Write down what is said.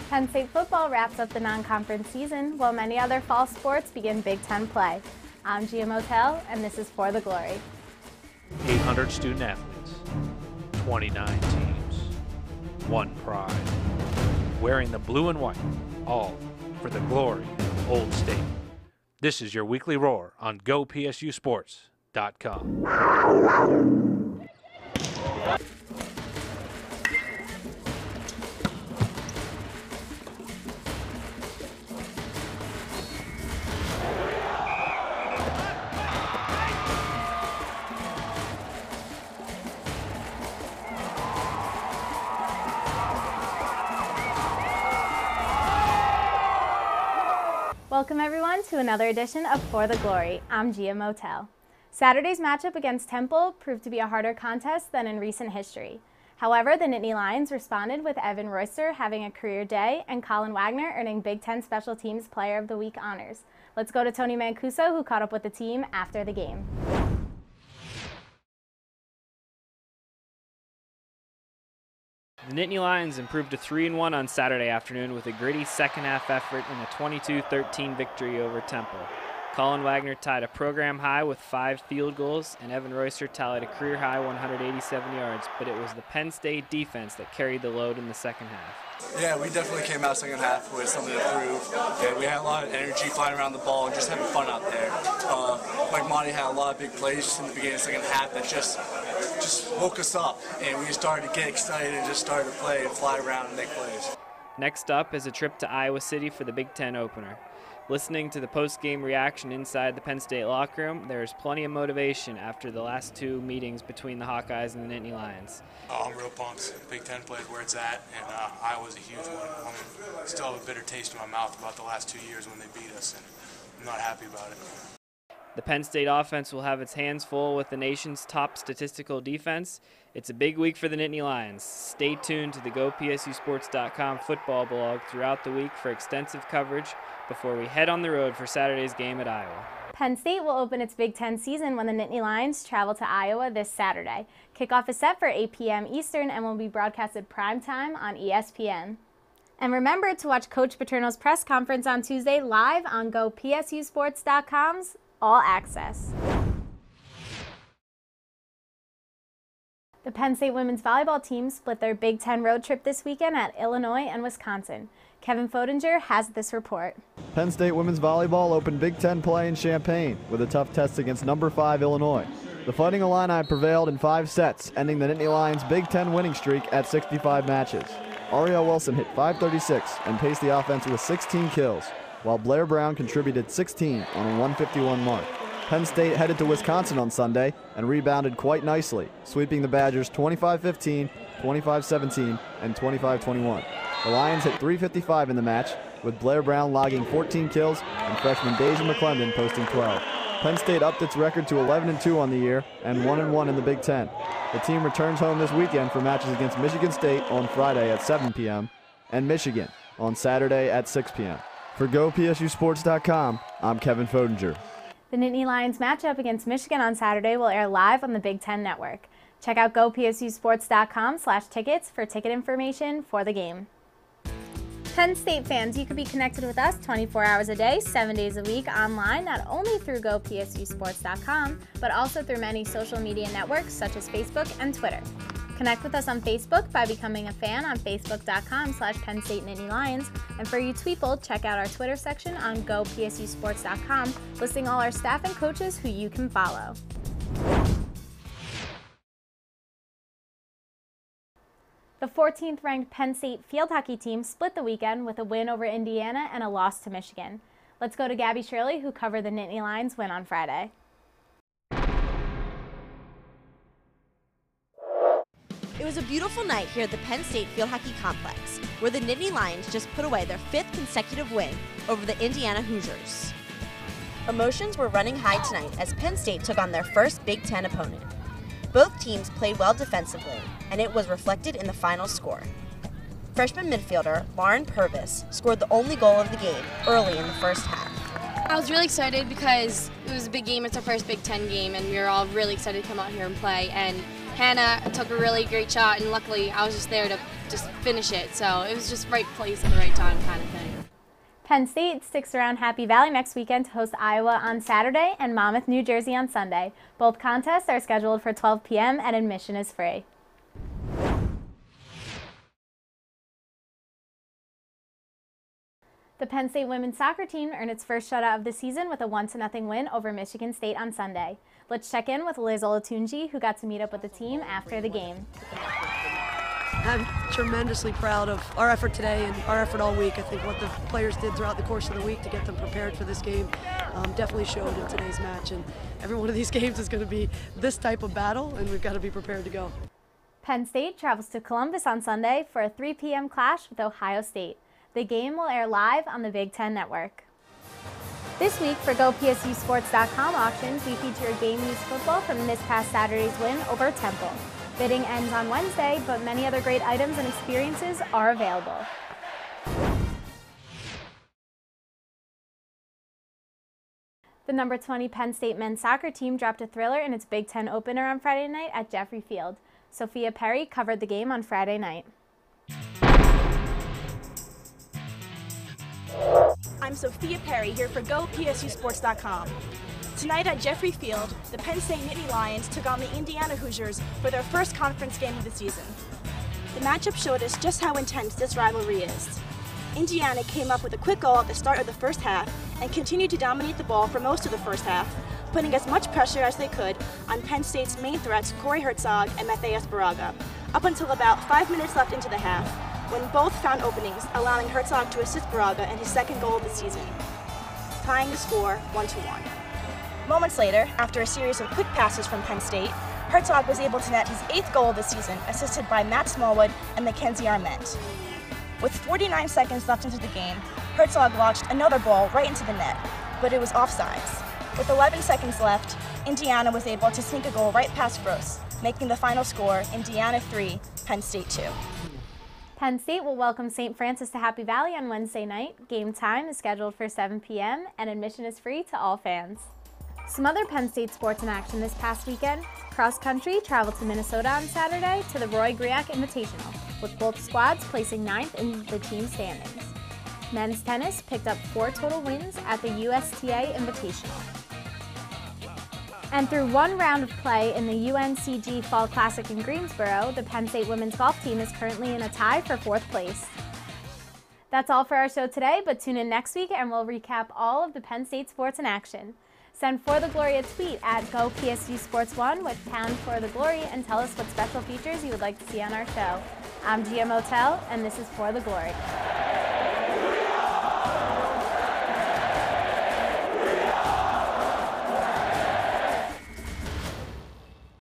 Penn State football wraps up the non-conference season, while many other fall sports begin Big Ten play. I'm Gia Motyl, and this is For the Glory. 800 student athletes, 29 teams, one pride, wearing the blue and white, all for the glory of Old State. This is your weekly roar on GoPSUSports.com. Welcome everyone to another edition of For the Glory. I'm Gia Motyl. Saturday's matchup against Temple proved to be a harder contest than in recent history. However, the Nittany Lions responded with Evan Royster having a career day and Colin Wagner earning Big Ten Special Teams Player of the Week honors. Let's go to Tony Mancuso, who caught up with the team after the game. The Nittany Lions improved to 3-1 on Saturday afternoon with a gritty second-half effort in a 22-13 victory over Temple. Colin Wagner tied a program high with 5 field goals, and Evan Royster tallied a career-high 187 yards, but it was the Penn State defense that carried the load in the second half. Yeah, we definitely came out second half with something to prove. Yeah, we had a lot of energy flying around the ball and just having fun out there. Monty had a lot of big plays in the beginning of the second half that just woke us up, and we started to get excited and just started to play and fly around and make plays. Next up is a trip to Iowa City for the Big Ten opener. Listening to the post-game reaction inside the Penn State locker room, there is plenty of motivation after the last 2 meetings between the Hawkeyes and the Nittany Lions. I'm real pumped. Big Ten played where it's at, and Iowa's a huge one. I still have a bitter taste in my mouth about the last 2 years when they beat us, and I'm not happy about it. The Penn State offense will have its hands full with the nation's top statistical defense. It's a big week for the Nittany Lions. Stay tuned to the GoPSUSports.com football blog throughout the week for extensive coverage before we head on the road for Saturday's game at Iowa. Penn State will open its Big Ten season when the Nittany Lions travel to Iowa this Saturday. Kickoff is set for 8 p.m. Eastern and will be broadcasted primetime on ESPN. And remember to watch Coach Paterno's press conference on Tuesday live on GoPSUSports.com's All Access. The Penn State women's volleyball team split their Big Ten road trip this weekend at Illinois and Wisconsin. Kevin Fodinger has this report. Penn State women's volleyball opened Big Ten play in Champaign with a tough test against number 5 Illinois. The Fighting Illini prevailed in 5 sets, ending the Nittany Lions' Big Ten winning streak at 65 matches. Ariel Wilson hit .536 and paced the offense with 16 kills, while Blair Brown contributed 16 on a 151 mark. Penn State headed to Wisconsin on Sunday and rebounded quite nicely, sweeping the Badgers 25-15, 25-17, and 25-21. The Lions hit .355 in the match, with Blair Brown logging 14 kills and freshman Deja McClendon posting 12. Penn State upped its record to 11-2 on the year and 1-1 in the Big Ten. The team returns home this weekend for matches against Michigan State on Friday at 7 p.m. and Michigan on Saturday at 6 p.m. For GoPSUSports.com, I'm Kevin Fodinger. The Nittany Lions matchup against Michigan on Saturday will air live on the Big Ten Network. Check out GoPSUSports.com/tickets for ticket information for the game. Penn State fans, you can be connected with us 24 hours a day, 7 days a week online, not only through GoPSUSports.com, but also through many social media networks such as Facebook and Twitter. Connect with us on Facebook by becoming a fan on Facebook.com/Penn State Nittany Lions. And for you Tweeple, check out our Twitter section on GoPSUSports.com, listing all our staff and coaches who you can follow. The 14th ranked Penn State field hockey team split the weekend with a win over Indiana and a loss to Michigan. Let's go to Gabby Shirley, who covered the Nittany Lions win on Friday. It was a beautiful night here at the Penn State Field Hockey Complex, where the Nittany Lions just put away their 5th consecutive win over the Indiana Hoosiers. Emotions were running high tonight as Penn State took on their first Big Ten opponent. Both teams played well defensively, and it was reflected in the final score. Freshman midfielder Lauren Purvis scored the only goal of the game early in the first half. I was really excited because it was a big game. It's our first Big Ten game, and we were all really excited to come out here and play. And Hannah took a really great shot, and luckily I was just there to just finish it. So it was just right place at the right time kind of thing. Penn State sticks around Happy Valley next weekend to host Iowa on Saturday and Monmouth, New Jersey on Sunday. Both contests are scheduled for 12 p.m. and admission is free. The Penn State women's soccer team earned its first shutout of the season with a 1-0 win over Michigan State on Sunday. Let's check in with Liz Olatunji, who got to meet up with the team after the game. I'm tremendously proud of our effort today and our effort all week. I think what the players did throughout the course of the week to get them prepared for this game definitely showed in today's match. And every one of these games is going to be this type of battle, and we've got to be prepared to go. Penn State travels to Columbus on Sunday for a 3 p.m. clash with Ohio State. The game will air live on the Big Ten Network. This week for GoPSUSports.com auctions, we feature game used football from this past Saturday's win over Temple. Bidding ends on Wednesday, but many other great items and experiences are available. The number 20 Penn State men's soccer team dropped a thriller in its Big Ten opener on Friday night at Jeffrey Field. Sophia Perry covered the game on Friday night. I'm Sophia Perry here for GoPSUSports.com. Tonight at Jeffrey Field, the Penn State Nittany Lions took on the Indiana Hoosiers for their first conference game of the season. The matchup showed us just how intense this rivalry is. Indiana came up with a quick goal at the start of the first half and continued to dominate the ball for most of the first half, putting as much pressure as they could on Penn State's main threats Corey Herzog and Matthias Baraga, up until about 5 minutes left into the half, when both found openings, allowing Herzog to assist Baraga in his second goal of the season, tying the score 1-1. Moments later, after a series of quick passes from Penn State, Herzog was able to net his 8th goal of the season, assisted by Matt Smallwood and Mackenzie Arment. With 49 seconds left into the game, Herzog launched another ball right into the net, but it was offsides. With 11 seconds left, Indiana was able to sink a goal right past Gross, making the final score Indiana 3, Penn State 2. Penn State will welcome St. Francis to Happy Valley on Wednesday night. Game time is scheduled for 7 p.m. and admission is free to all fans. Some other Penn State sports in action this past weekend. Cross country traveled to Minnesota on Saturday to the Roy Griak Invitational, with both squads placing 9th in the team standings. Men's tennis picked up 4 total wins at the USTA Invitational. And through one round of play in the UNCG Fall Classic in Greensboro, the Penn State women's golf team is currently in a tie for 4th place. That's all for our show today, but tune in next week and we'll recap all of the Penn State sports in action. Send For the Glory a tweet at GoPSUSports1 with #For the Glory and tell us what special features you would like to see on our show. I'm Gia Motyl, and this is For the Glory.